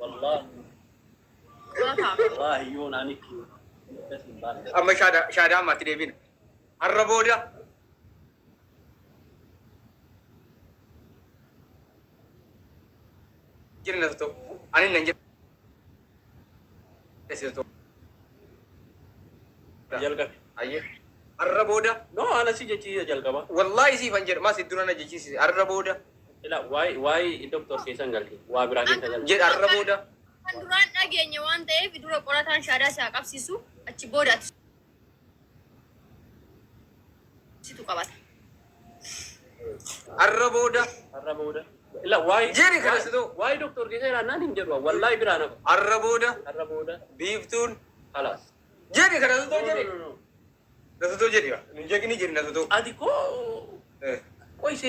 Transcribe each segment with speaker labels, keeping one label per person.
Speaker 1: والله والله يون عنك
Speaker 2: أما شهادة ما تدين الربودة جرنا تو أنا ننجح تسيرتو
Speaker 1: جلقة
Speaker 2: أيه الربودة
Speaker 1: نو أنا سيجي جلقة
Speaker 2: والله سي فنجر ما سيدنا نجيسي سي الربودة
Speaker 1: لا واي دكتور كيسان قال لي وابراهيم تجلقة
Speaker 2: جد الربودة
Speaker 3: kan duraan dhageenye waan ta'eef dura qorataan shaadaa isaa qabsiisu achi booda situ qabata.
Speaker 2: الربودة
Speaker 1: لا واي
Speaker 2: جيري كرستو
Speaker 1: واي دكتور كيسان أنا نيجروا والله برانا
Speaker 2: الربودة بيفتون
Speaker 1: خلاص
Speaker 2: جيري كرستو جيري نسوتو جيري نجيكني جيري نسوتو
Speaker 1: أديكو كويس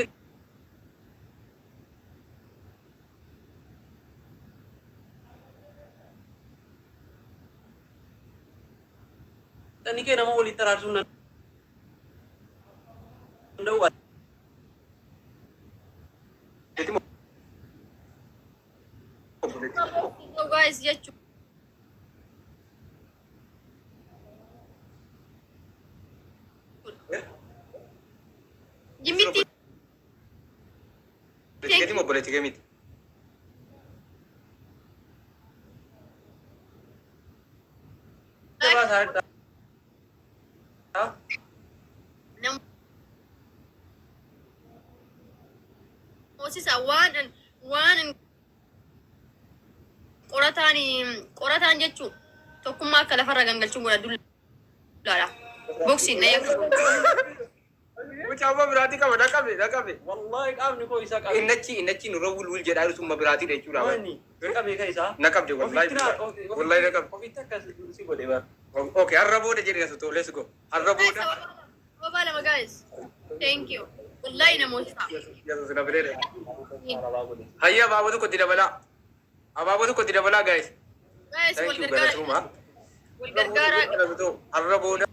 Speaker 1: tani ke nama wali tarasuna ndawa
Speaker 3: So guys, jechuun Jimiti
Speaker 2: Jadi mau boleh 3 menit.
Speaker 1: coba saya
Speaker 3: Mosisa waan qorataan jechuun tokkummaa akka lafarra gangalchuun godha dullaadha. Boksiin na eegu.
Speaker 2: Mucaa berarti kamu dah kabe.
Speaker 1: wallahi qaamni koo isa qabe
Speaker 2: Innachi nurra wul jedhaa summa berarti dha jechuudha.
Speaker 1: wani qabe ka isa
Speaker 2: Nakab je wallahi. Wallahi nakab.
Speaker 1: ofitti akkas si godhe bar
Speaker 2: Okay, har'a booda jedhi na soto. Let's go. Har'a booda.
Speaker 3: Baba lama guys. Thank you. Wallahi namoota ta'a.
Speaker 2: Yesus na bere.
Speaker 1: arabaa godhe
Speaker 2: Hayya baabatu ko didabala. Abaabatu ko didabala guys.
Speaker 3: Guys,
Speaker 2: Thank
Speaker 3: wal
Speaker 2: you
Speaker 3: gargaara.
Speaker 2: Beresuma.
Speaker 3: Wal gargaara.
Speaker 2: Har'a booda.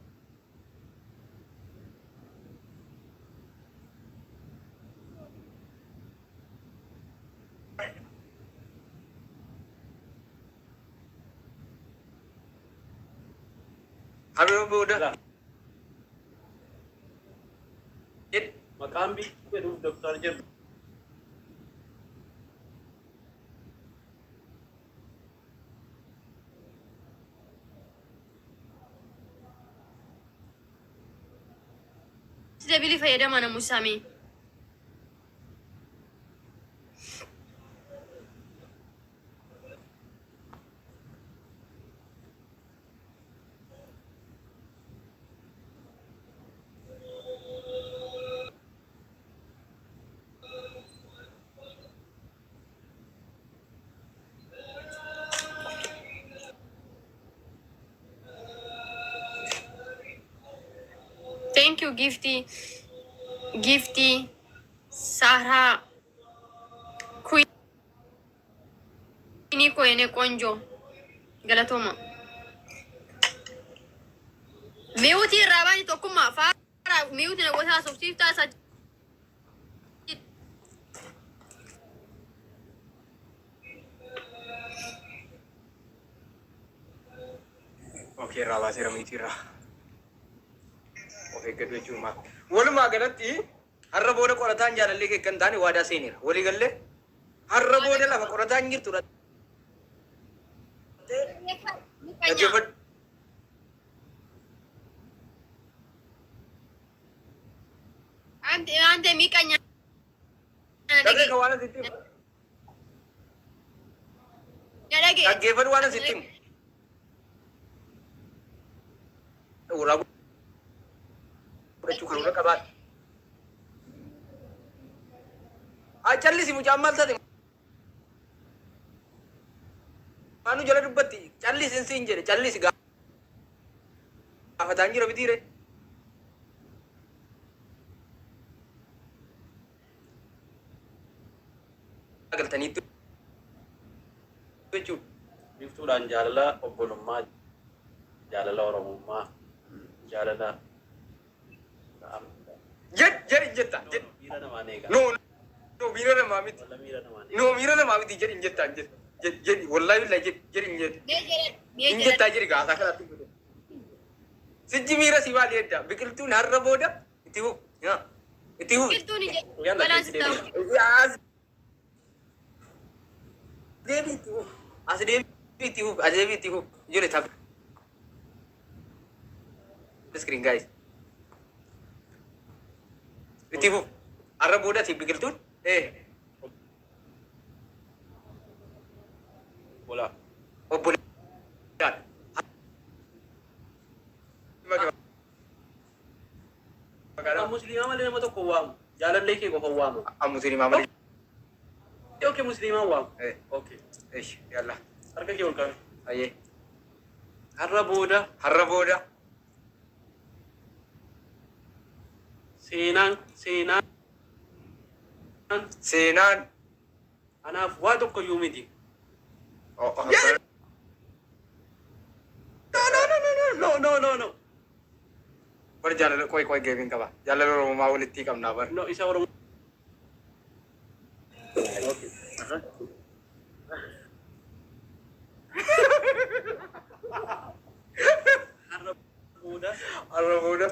Speaker 2: Har'a booda.
Speaker 1: maqaan bi jedhuuf doktor jedhu
Speaker 3: Sidabili fayyadama namu Sami. Thank you, Gifty, Sarah, Queenie ko ene konjo, galatoma. Miuti rabani tokkummaa faara miuti na gosa subsifta sa
Speaker 2: Okay, rawa sira mitira. Okay, kedua cuma. Walumaa galatti har'a booda qorataan jaalallee kee kan taane waadaa seenira. Walii galle har'a booda lafa qorataan jirtu dhaggeeffadhu.
Speaker 3: ante miqanya.
Speaker 2: Dhaggeeffadhu waan asitti himu. Dhaggeeffadhu waan asitti himu. Uraa godhachuu kan irra qabaadha. Callisi mucaan maal taate? Maanu jala dubbatti callisi siin jedhe callisi gaafataan jira bitiire. Galtaniitu jechuudha.
Speaker 1: biftuudhaan jaalala obbolummaa jaalala oromummaa jaalala
Speaker 2: Jedhi jetta.
Speaker 1: miira namaa eega
Speaker 2: No, miira namaa miti.
Speaker 1: walla miira namaa eega
Speaker 2: No, miira namaa miti jedhi jettaan jedhe. Jedhi wallahi billahi jedhi hin jedhu. Hin jettaa jedhi gaasaa kanatti godhe. Sijji miira si maal jedha biqiltuun har'a booda itti hu itti hu.
Speaker 3: Biqiltuun balaan si ta'u.
Speaker 2: Deebii itti hu as deebii itti hu as deebii itti hu jedhe taphee. Screen guys. Itti hu har'a booda si biqiltuun
Speaker 1: bola.
Speaker 2: obbola.
Speaker 1: Maqaan musliimaa malee nama tokko waamu. Jaalallee kee qofa waamu.
Speaker 2: Musliimaa malee.
Speaker 1: Okay, musliimaa waamu. Okay.
Speaker 2: Yalla.
Speaker 1: Harka kee ol kaa'e.
Speaker 2: Ayyee.
Speaker 1: Har'a booda
Speaker 2: Har'a booda seenaan
Speaker 1: anaaf waa tokko iyyuu miti. No.
Speaker 2: Bar jaalala qoy geebiin qaba. Jaalala Oromoo walitti qabnaa bar.
Speaker 1: No, isa Oromoo. Okay.
Speaker 2: Har'a booda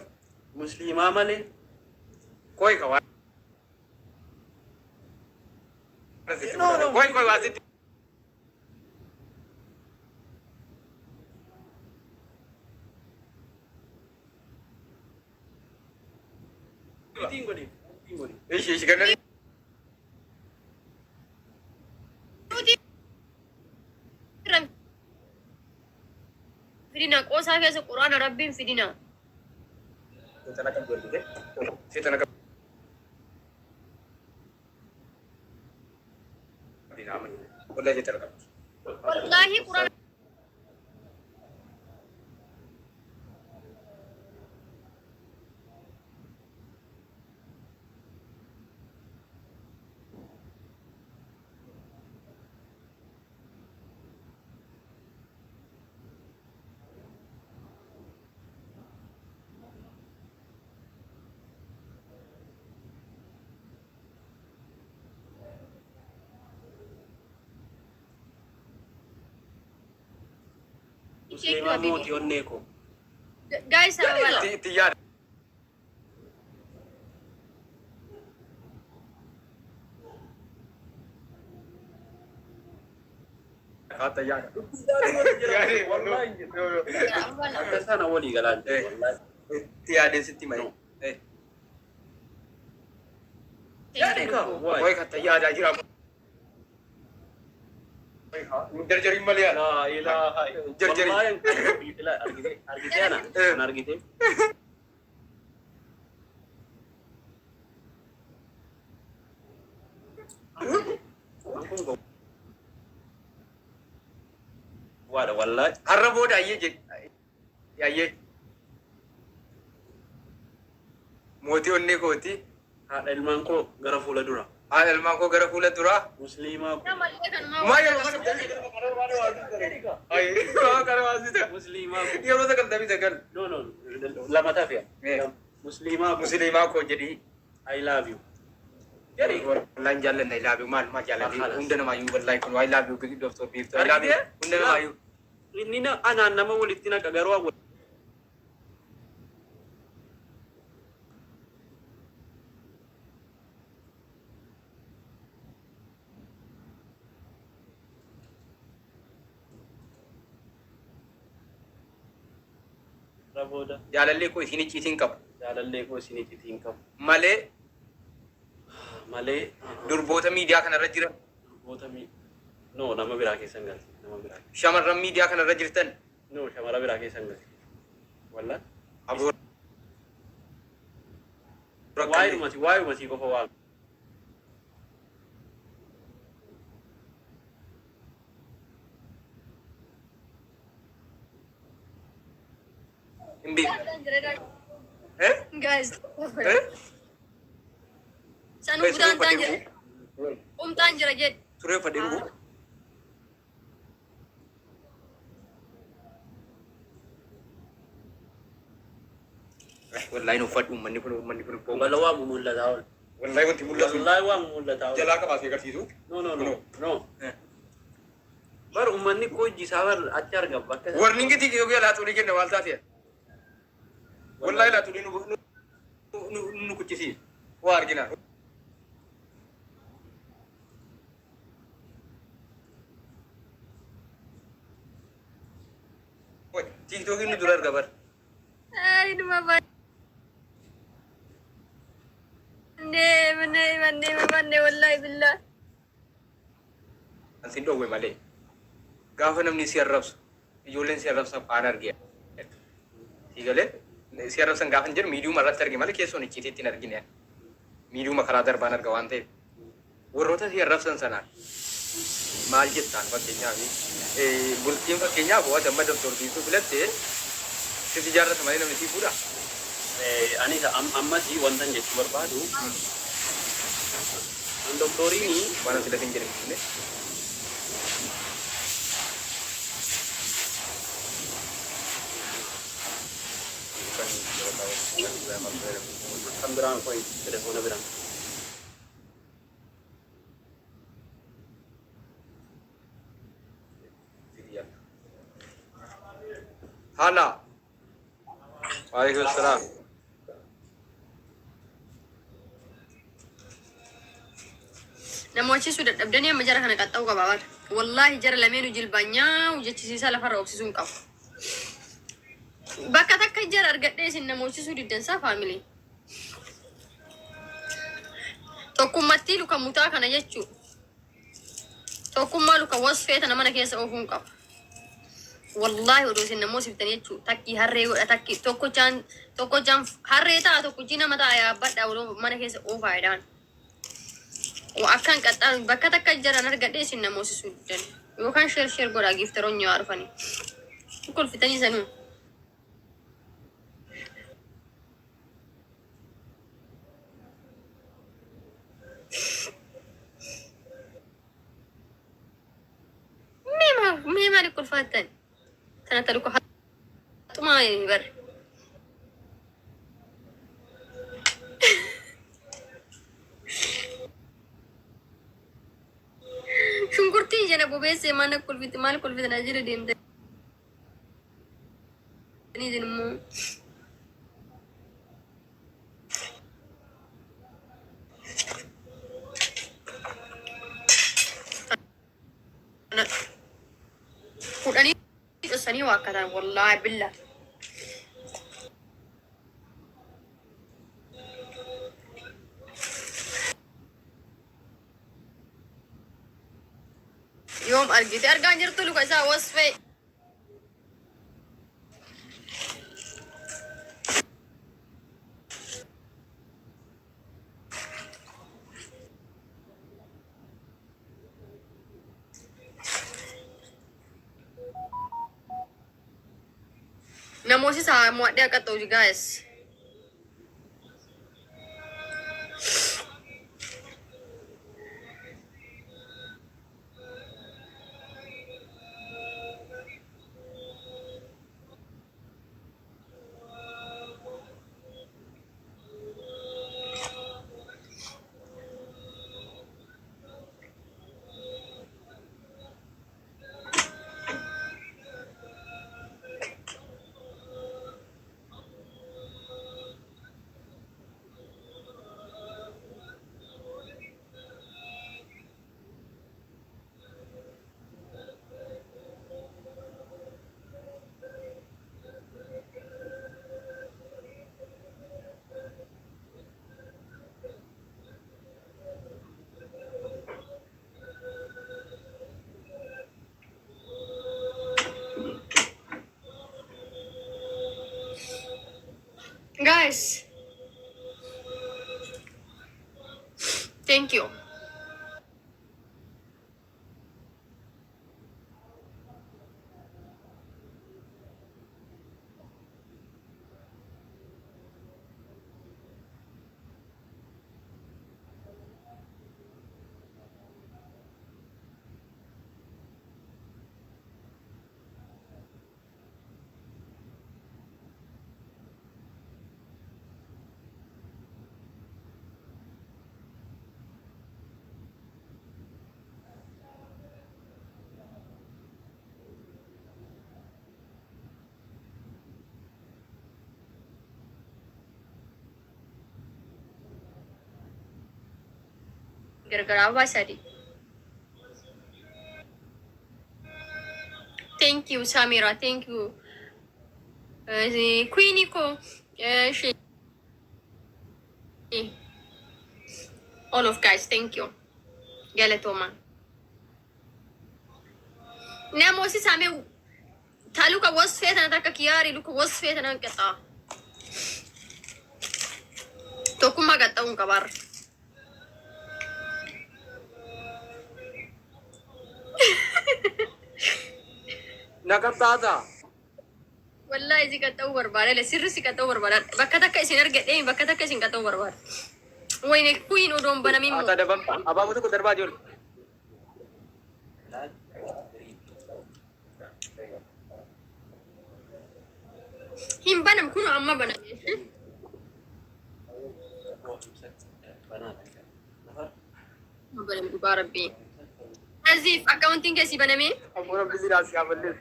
Speaker 1: musliimaa malee
Speaker 2: qoy qaba. Qoy waasitti. Ishi ganani.
Speaker 3: Fidina qoosaa keessa quraana rabbiin fidina.
Speaker 2: Seetana kan godhite. Seetana kan. Wallahi seetana kan.
Speaker 3: Wallaahi quraana.
Speaker 1: musliimaa mootii onnee koo.
Speaker 3: Guys, sababala.
Speaker 2: Tiyyaadha. Kata yaada.
Speaker 1: Akka sana walii galaan.
Speaker 2: Tiyyaadeen sitti mayi. Wayi kata yaadaa jira. Jarjariin malee yaa.
Speaker 1: Laa ilaaha.
Speaker 2: Jarjariin.
Speaker 1: Argitee ana. Kan argitee. Waadha wallahi.
Speaker 2: Har'a booda ayyee jedhe. Ayyee. Mootii onnee kooti.
Speaker 1: Haadha ilmaan koo gara fuula dura.
Speaker 2: Haadha ilmaan koo gara fuula duraa.
Speaker 1: Musliimaa koo. Musliimaa koo.
Speaker 2: Yeroo sagantaa sagal.
Speaker 1: No. Lama tafiya.
Speaker 2: Musliimaa koo jedhii.
Speaker 1: I love you.
Speaker 2: Wallahi jaalladha I love you maal jaalladha hunda namaayyuu wallahi kun I love you bigi doctor biiftu I love you hunda namaayyuu.
Speaker 1: Inni anaan nama walitti naqa garuu awwal.
Speaker 2: Jaalallee koo isin icciitiin qabu.
Speaker 1: Jaalallee koo isin icciitiin qabu. Malee
Speaker 2: durboota miidiyaa kanarra jiran.
Speaker 1: No, nama biraa keessan galti. Nama biraa.
Speaker 2: Shamarran miidiyaa kanarra jirtan.
Speaker 1: No, shamara biraa keessan galti. Wallaan.
Speaker 2: Aboo.
Speaker 1: Waayumati qofa waa.
Speaker 2: Imbi.
Speaker 3: Guys. Sanu butaan tanjira. Tanjira jed.
Speaker 2: Turee fadhii dhugu. Wallahi uffadhu uummanni kun
Speaker 1: Wala waa mul'ataa ol.
Speaker 2: Wallahi wanti mul'atu.
Speaker 1: Wallahi waa mul'ataa ol.
Speaker 2: Jalaa qabaasee agarsiisu.
Speaker 1: No. bar umanni ko jisabar achar gabba
Speaker 2: warning ti yo ya la tuli ke nawal ta tiya wallahi la tuli nu kucisi war gina oi tiktok ini durar gabar
Speaker 3: ay no mama mane wallahi billah
Speaker 2: ansin do we male gaafa namni si arrabs ijolen si arrabs paanar gaya tigale si arrabs gaafa jer medium arrabs arge male keso ni chiti tin argine medium makara dar banar gawante warrota si arrabs sana maal jettan fakkenya fi bultiin fakkenya bo damma doktor bisu bilate si jarra samay namni si pura
Speaker 1: ani amma si wantan jechu barbadu an doktor ini
Speaker 2: mana sila tinjir ne
Speaker 1: kan berang ko telepon berang
Speaker 2: hala waalaikumsalam
Speaker 3: namochi sudah dabdani amma jara kana qaxxaw qababar wallahi jara lamenu jilbanya ujechisiisa lafa roobsisuun qabu bakka takka jara argadhe isin namochi su diddansa family tokkummatti luka mutaa kana jechu tokkummaa luka wasfeeta namana keessa oofuun qabu wallahi odo isin namoo siftanii jechu takki harree godha takki tokko jaan harree ta'a tokko jina mataa yaabbadha odo mana keessa oofaayidhaan akan qaxxaan bakka takka jaran argadhe isin namoo sisu diddan yookaan sheer godhaa giftaroon nyaa arfanii kolfitanii sanuu ميما لكل فاتن أنا تلقى حط ما يبر شنكرتي جنا بوبيس ما نقول في تمال كل في تناجر دين تني دينمو فلاني قصني واكدا والله بالله يوم أرجع أرجع جرت له كذا وصفة namosi sa muat dia kata uji guys. Guys, thank you. gargaraabaa sadi. Thank you Samira, thank you. Queenie ko, she, all of guys, thank you. Galatoma. Namosi Sami taluka wasfet anataka kiari luka wasfet anankata. Tokuma gata un kabar.
Speaker 2: Nakaptada.
Speaker 3: Wallahi isi kata barbara le sirri si kata barbara. Bakka takka isin argadhe bakka takka isin kata barbara. Wayne queen udon banami mo.
Speaker 2: Ata dabam abamu tu darba jol.
Speaker 3: Himbanam kuno amma banami. Banami dubarabbi. Azif accounting kasi banami.
Speaker 2: Amora biziras ya balle.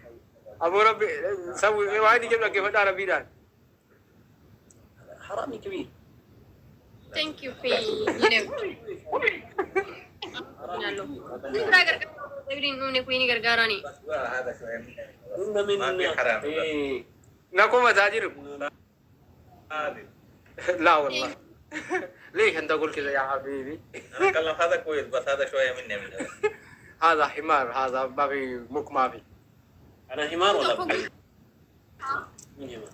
Speaker 2: Amora सब वाइड के लगे फटा रबीरान.
Speaker 1: حرامي كبير.
Speaker 3: Thank you queen. Queen gargarani.
Speaker 1: إن من حرام.
Speaker 2: نكو مزاجر. لا والله. ليه انت تقول كذا يا حبيبي؟
Speaker 4: أنا أتكلم هذا كويس بس هذا شوية مني من هذا.
Speaker 2: هذا حمار هذا ما في مك ما في.
Speaker 1: أنا حمار ولا بقى؟ من حمار؟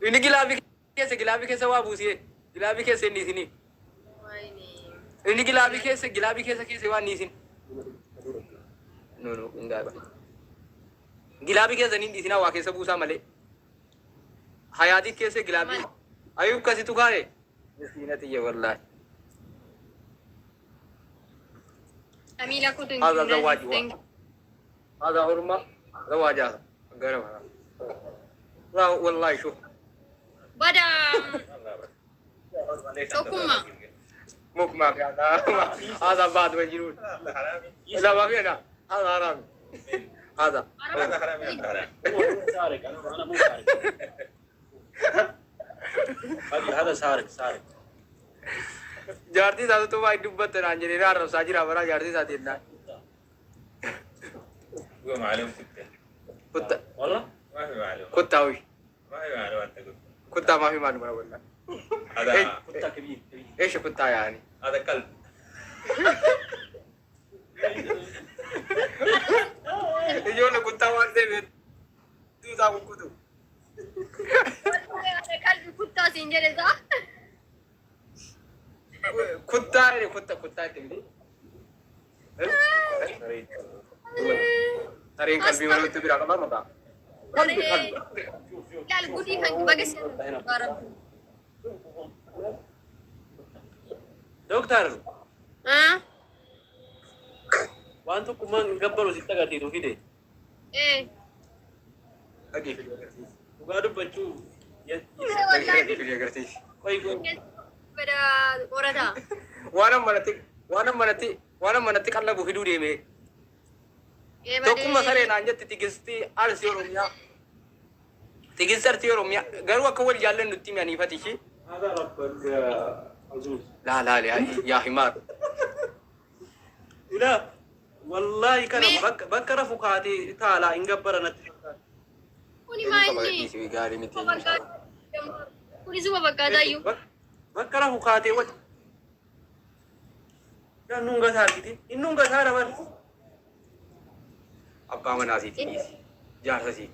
Speaker 2: ini gilabi kese wa busiye gilabi kese ni sini ini gilabi kese wa ni sin no enggak ba gilabi kese ni di sina wa kese busa male hayati kese gilabi ayub kasi tu kare miskina tiye wallahi
Speaker 3: Amila ko tun.
Speaker 2: هذا زواج هذا حرمه زواجها غير لا والله شوف
Speaker 3: Bada. Tokuma.
Speaker 2: مك ما في هذا بعد مجنون لا ما في انا هذا حرام هذا
Speaker 4: هذا حرام يا حرام.
Speaker 1: سارق أنا مو سارق. هذا سارق.
Speaker 2: جارتي साथ तो भाई डुब्बत रांजरी रा साजी रावरा جارتي साथ इतना
Speaker 4: هو معلوم كده.
Speaker 2: कुत्ता
Speaker 1: والله
Speaker 4: ما في معلوم.
Speaker 2: कुत्ता हुई
Speaker 4: ما في معلوم أنت قلت.
Speaker 2: कुत्ता ما في मालूम है والله
Speaker 4: هذا
Speaker 1: كنت كبير.
Speaker 2: ايش कुत्ता يعني
Speaker 4: هذا كلب.
Speaker 2: जो ना कुत्ता मानते हैं तू साहब को तू
Speaker 3: Kalbi kutta sinjere sa.
Speaker 2: कुत्ता है कुत्ता है तेरी अरे कल भी वाला तो भी रखा मत
Speaker 3: Kal gudi kan bagas.
Speaker 1: دكتور
Speaker 3: Ah?
Speaker 1: وأنتم كمان قبلوا ستة قتيلوا كده.
Speaker 3: Eh.
Speaker 2: lagi video gratis
Speaker 1: وقالوا بتشوف
Speaker 2: lagi video gratis
Speaker 1: كويس.
Speaker 3: Pada orada.
Speaker 2: wana manati kalla bu hidu deme
Speaker 3: Eh
Speaker 2: to kuma sare na anjatti tigisti al sioromya tigisar sioromya garu akawal jallan nutti mi anifati shi
Speaker 1: هذا ربك عزوز.
Speaker 2: لا يا حمار
Speaker 1: لا والله كان بكر فقاتي تعالى إن قبرنا.
Speaker 3: Kuni maini.
Speaker 2: si gari miti
Speaker 3: Kuni suba bagada yu.
Speaker 1: بكر فقاتي وات. يا نونغا ساركتي إن نونغا سارا بس.
Speaker 2: abba manasi ti jarsa si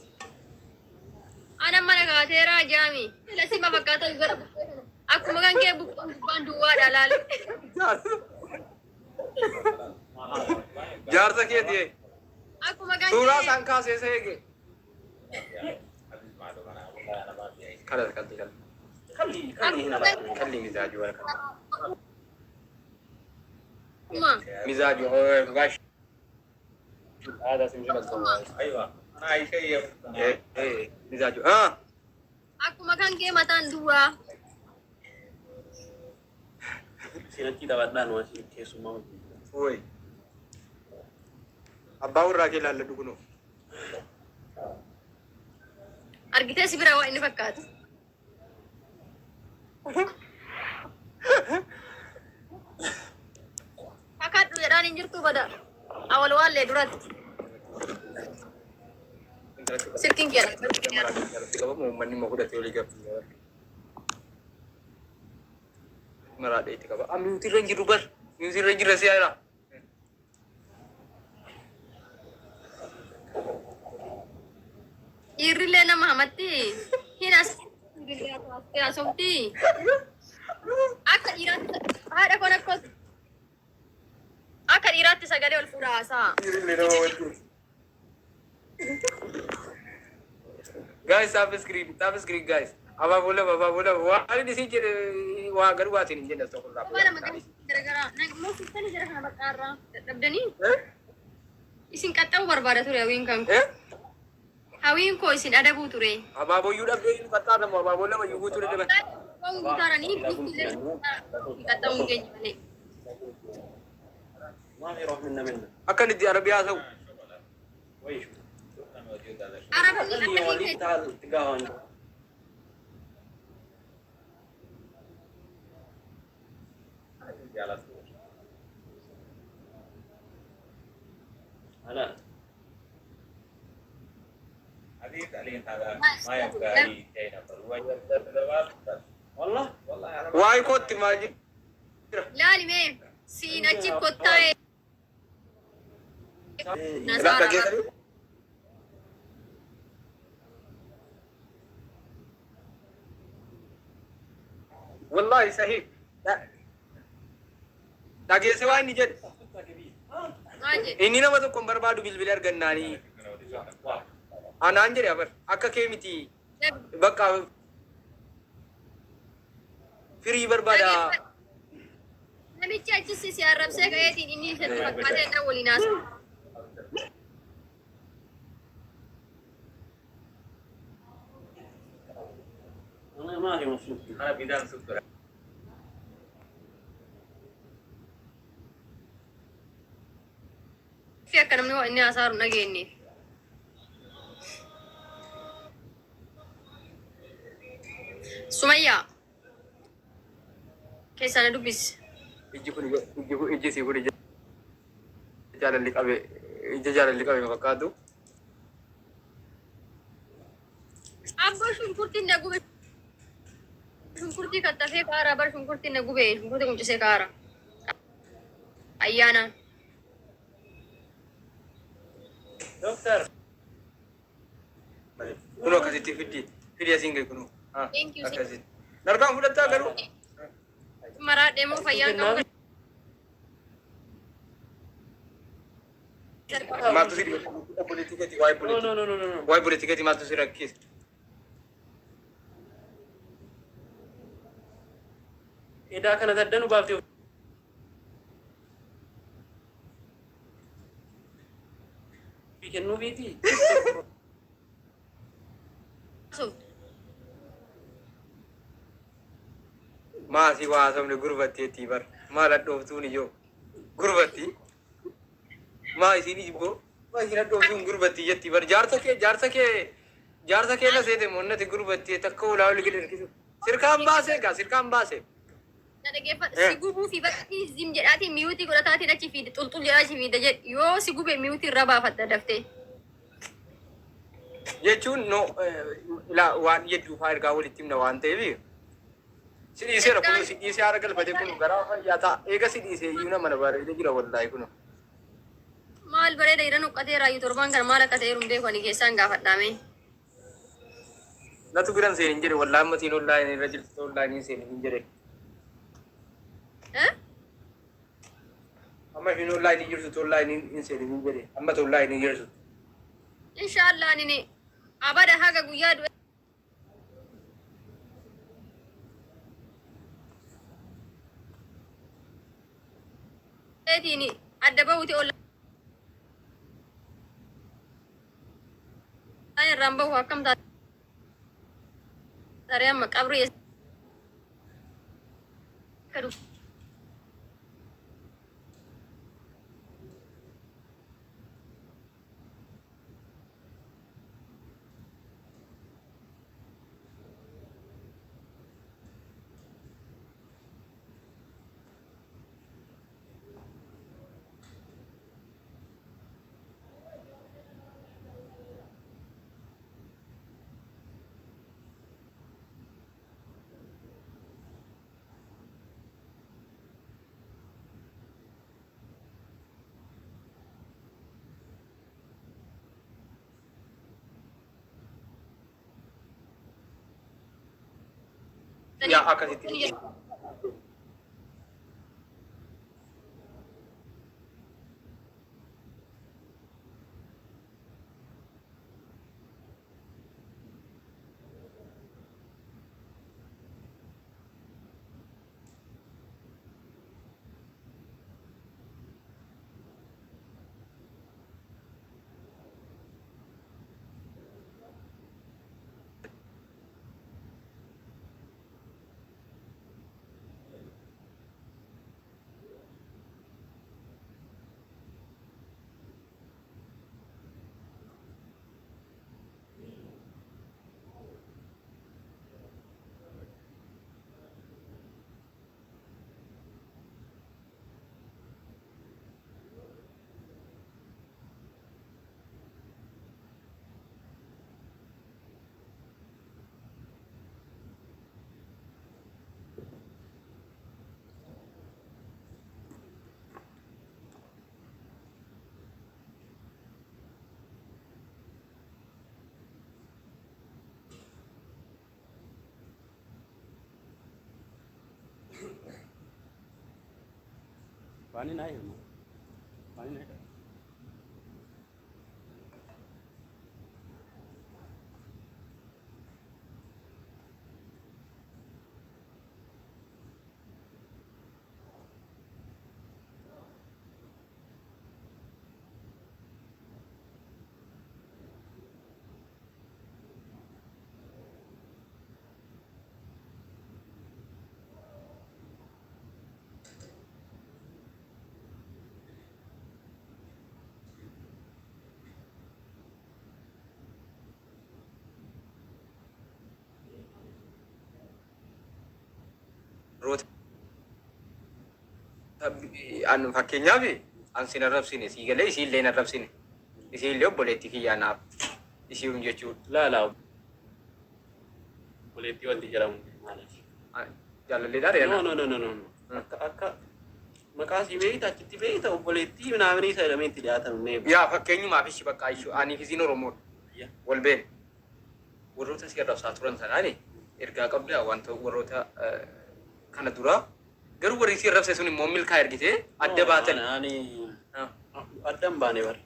Speaker 3: Ana mana gatera jami. Lasi ma bagata yu gara. Aku makan ke bukan dua dalal.
Speaker 2: jarsa ke diye
Speaker 3: Aku makan.
Speaker 2: sura sanka se ke
Speaker 4: حديث معلوم أنا والله أنا ما في أي.
Speaker 2: kala
Speaker 1: خلي هنا بس.
Speaker 2: kalli mizaju wala
Speaker 3: Kuma.
Speaker 2: mizaju gash هذا سمجل الزواج
Speaker 4: أيوة أنا أي شيء.
Speaker 2: ايه مزاجه ها
Speaker 3: Aku makan ke matan dua.
Speaker 1: سينتي دابا دانو سي كيسو ما.
Speaker 2: وي abbaun raake laalla dhuguno
Speaker 3: Argite si bira wa inni fakkaatu. injir tu pada awal wale durat. Sirking kira.
Speaker 2: Tiga mau mani mau udah teori gap. Merada itu kaba. Music ranger ubar. Music ranger rasi ayah.
Speaker 3: Irrile na mahamati. Hinas. Ya somti. Akka irat. Ada konak kot. Akka irat sagade wal furasa.
Speaker 2: Guys, tap screen guys. Aba bola. Wah, ini sih jadi wah garu asin ini jelas toko rap.
Speaker 3: Mana makan gara-gara. Nang mau kita ni gara-gara bakara. Dabdani. Isin kata barbara tu ya wing kang. Hawin ko isin ada buture.
Speaker 2: Aba bo yuda be ini kata ada mau aba bola mau yugu tu deh.
Speaker 3: Kau butara ni kata mungkin ni.
Speaker 1: ما في روح منا
Speaker 2: Akan di Arabia tahu.
Speaker 1: ويش
Speaker 3: Arab
Speaker 1: اللي
Speaker 3: ni
Speaker 1: يولي تعال تقاهن هلا والله
Speaker 2: Wah, ikut timaji.
Speaker 3: لا لمي سينا تشيكوتاي
Speaker 2: Nak lagi tadi? Wallahi sahih. Lagi sewa ini jet. Ini nama tu kombar badu bil gannani. Anan jadi apa? Akka kemiti. Bakka free berbada.
Speaker 3: Nabi caci si Arab saya kayak ini saya pakai ada walinas.
Speaker 1: أنا ما في مصروف
Speaker 4: أنا بدان سكر.
Speaker 3: في أكنا من إني أصار نجيني. سمية كيس أنا دوبس.
Speaker 2: Iji sih udah jalan lik abe makadu.
Speaker 3: Abba shunkurti nagube. Shunkurti kata fe kara bar shunkurti nagube. Shunkurti kunci se kara. Ayana.
Speaker 1: دكتور
Speaker 2: Kuno kasih video single kuno.
Speaker 3: Thank you.
Speaker 2: Kasih. Narkam udah tak garu.
Speaker 3: Mara demo fayan kamu.
Speaker 2: Matu sih politika ti why
Speaker 1: no no
Speaker 2: politika.
Speaker 1: no no no
Speaker 2: Why politika ti matu sih rakis.
Speaker 1: إذا كان تدنو بافتي في كنو بيتي
Speaker 3: So,
Speaker 2: Masih wah samne gurbati tibar. Malah tu ni jo. Gurbati. Ma sini jibo. Ma sini tu gurbati ya tibar. Jar sake na sete monna te gurbati takko laul gile kisu. Sirkam base.
Speaker 3: nada gefa sigubu fi bakti zim jedati miuti gola tati na ci fi tultul ya ci fi dajet yo sigube miuti raba fatta dafte.
Speaker 2: Jechuun no ila waan yeddu fayir gaa walitti himna waan ta'eef sidii seera kun sidii seera galfate kun garaa fayyaa ta'a eega sidii see iyyuu nama na bareede jira wallaahi kun
Speaker 3: Maal bareeda iran uqqatee raayu torban kan maal akka ta'e rumdee koni keessaan gaafadhaame.
Speaker 2: natu biran seen hin jedhe wallaahi ammatiin wallaahi irra jirtu wallaahi hin seen hin jedhe amma hin wallaahi ni jirtu wallaahi hin seen hin jedhe amma wallaahi ni jirtu
Speaker 3: Inshallah nini abada haga guyyaa du'e. Edini adda bawuti olla. Ay ramba wa kam ta. Tare amma qabri kadu.
Speaker 2: yaa akkasitti
Speaker 5: पानी नहीं है, पानी नहीं है।
Speaker 2: an fakkeenyaaf an sin arrabsine sii galee isiillee hin arrabsine isiillee obboleettii kiyyaa naaf isiin jechuudha.
Speaker 5: لا وليتي ولدي جرام معلش
Speaker 2: Jaalalleedhaa
Speaker 5: نو
Speaker 2: reena.
Speaker 5: نو نو نو أكا مقاسي بيتا كتي بيتا وليتي من عمري سلامين تلاتة من
Speaker 2: Yaa fakkeenyumaaf ishi bakka ishuu aniif isiin Oromoodha. Wal beena. Warroota si arrabsaa turan sanaani ergaa qabdaa wanta warroota kana duraa garuu warri si arrabse sun immoo milkaa ergitee adda baatan.
Speaker 5: أنا أدم باني بر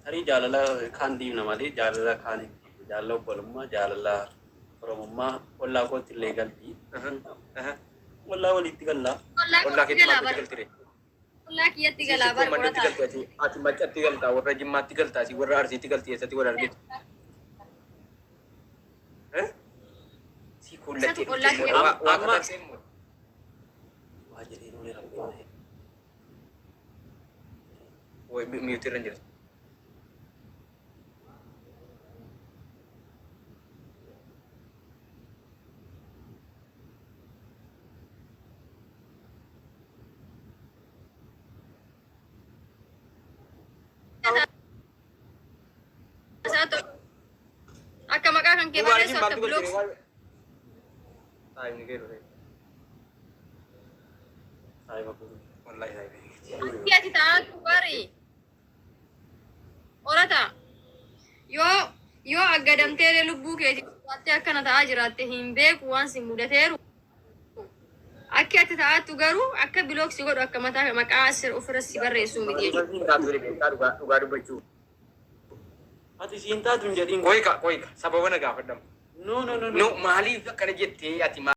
Speaker 5: هري جاللا كان دينا مالي جاللا كاني جاللا بولما جاللا رمما ولا كنت legal دي ولا وليتي كلا
Speaker 2: Ollaa keetti maal galtire?
Speaker 3: Ollaa kiyyatti galaa bara
Speaker 2: Manatti
Speaker 3: qorataa.
Speaker 2: galtaa ati maccatti galtaa warra jimmaatti galtaa si warra arsiitti galtii eessatti wal argitu. Si kullatti
Speaker 3: Ollaa kiyya.
Speaker 2: waaqa tarseen moo?
Speaker 5: واجرين ولا ربنا
Speaker 2: Woy miyuutii irra hin jirtu.
Speaker 3: Akka maqaa kan kee barreessu akka blooks.
Speaker 2: Saayibni kee dhufe.
Speaker 5: هاي بقول
Speaker 2: Wallaahi saayibni.
Speaker 3: Ati ati taa'atu bari. Qorata. Yoo aggadamtee lubbuu keetii waattee akkana ta'aa jiraatte hin beeku waan si mudateeru. Akki ati taa'attu garuu akka bilooksi godhu akka mataa maqaa asir ofirra si barreessuu miti jechuudha.
Speaker 2: Dhugaa dubbachuu.
Speaker 5: هذه سينتا تنجرين
Speaker 2: Qoyka sababa na gaafadhamu.
Speaker 5: نو نو نو
Speaker 2: No maaliif akkana jettee ati